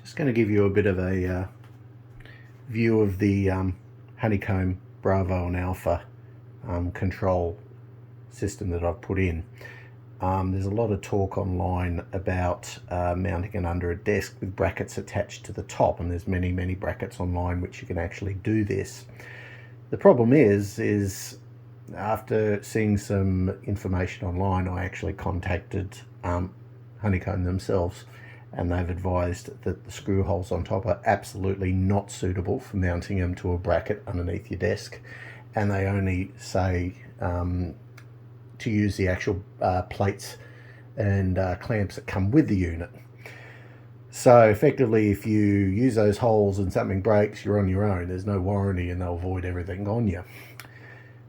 Just going to give you a bit of a view of the Honeycomb Bravo and Alpha control system that I've put in. There's a lot of talk online about mounting it under a desk with brackets attached to the top, and there's many brackets online which you can actually do this. The problem is after seeing some information online, I actually contacted Honeycomb themselves, and they've advised that the screw holes on top are absolutely not suitable for mounting them to a bracket underneath your desk, and they only say to use the actual plates and clamps that come with the unit. So effectively, if you use those holes and something breaks, you're on your own. There's no warranty and they'll void everything on you,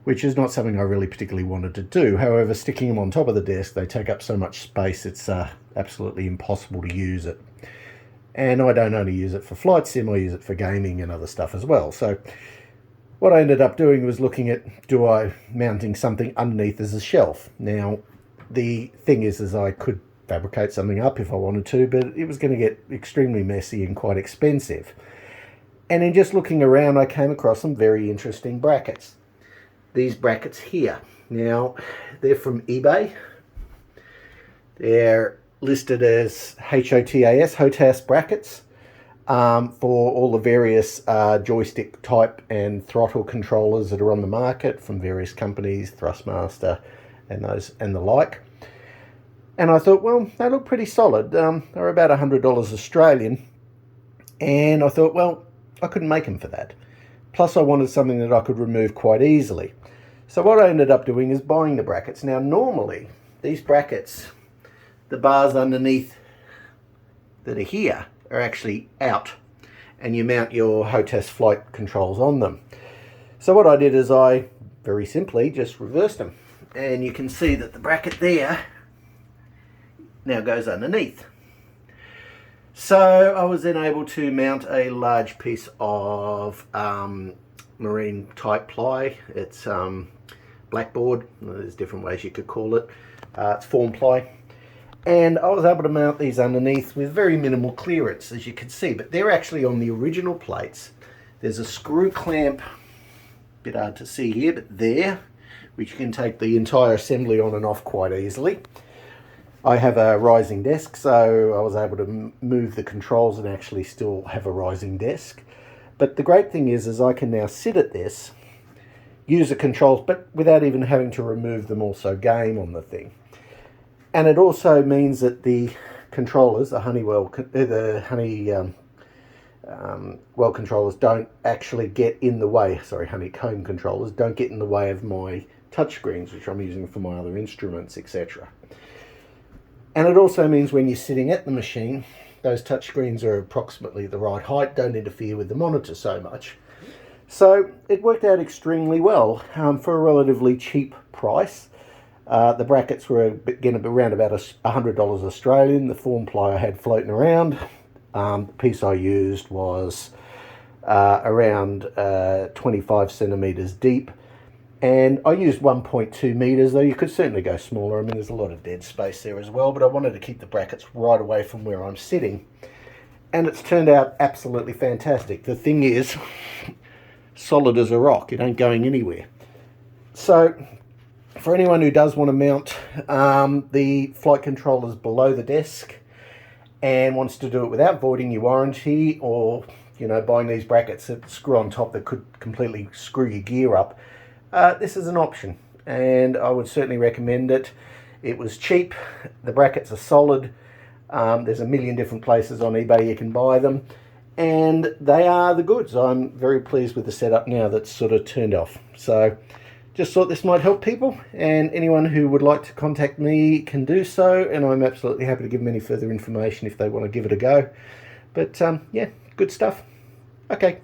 which is not something I really particularly wanted to do. However, sticking them on top of the desk, they take up so much space, it's absolutely impossible to use it. And I don't only use it for flight sim, I use it for gaming and other stuff as well. So what I ended up doing was looking at, mounting something underneath as a shelf. Now, the thing is I could fabricate something up if I wanted to, but it was going to get extremely messy and quite expensive. And in just looking around, I came across some very interesting brackets. These brackets here. Now, they're from eBay. They're listed as HOTAS brackets for all the various joystick type and throttle controllers that are on the market from various companies, Thrustmaster and the like. And I thought, well, they look pretty solid. They're about $100 Australian. And I thought, well, I couldn't make them for that. Plus, I wanted something that I could remove quite easily. So what I ended up doing is buying the brackets. Now, normally, these brackets, the bars underneath that are here are actually out, and you mount your HOTAS flight controls on them. So what I did is I very simply just reversed them. And you can see that the bracket there now goes underneath. So I was then able to mount a large piece of marine type ply. It's blackboard, there's different ways you could call it. It's form ply. And I was able to mount these underneath with very minimal clearance, as you can see, but they're actually on the original plates. There's a screw clamp, bit hard to see here, but there, which you can take the entire assembly on and off quite easily. I have a rising desk, so I was able to move the controls and actually still have a rising desk. But the great thing is I can now sit at this, use the controls, but without even having to remove them, also game on the thing. And it also means that the controllers, the Honeywell controllers don't actually get in the way, Honeycomb controllers don't get in the way of my touchscreens, which I'm using for my other instruments, etc. And it also means when you're sitting at the machine, those touchscreens are approximately the right height, don't interfere with the monitor so much. So it worked out extremely well for a relatively cheap price. The brackets were again around about $100 Australian. The form ply I had floating around. The piece I used was around 25 centimeters deep. And I used 1.2 meters, though you could certainly go smaller. I mean, there's a lot of dead space there as well, but I wanted to keep the brackets right away from where I'm sitting. And it's turned out absolutely fantastic. The thing is, solid as a rock. It ain't going anywhere. So, for anyone who does want to mount the flight controllers below the desk and wants to do it without voiding your warranty, or, buying these brackets that screw on top that could completely screw your gear up, this is an option, and I would certainly recommend it. It was cheap, the brackets are solid, there's a million different places on eBay you can buy them, and they are the goods. I'm very pleased with the setup now that's sort of turned off. So just thought this might help people, and anyone who would like to contact me can do so, and I'm absolutely happy to give them any further information if they want to give it a go. But yeah, good stuff. Okay.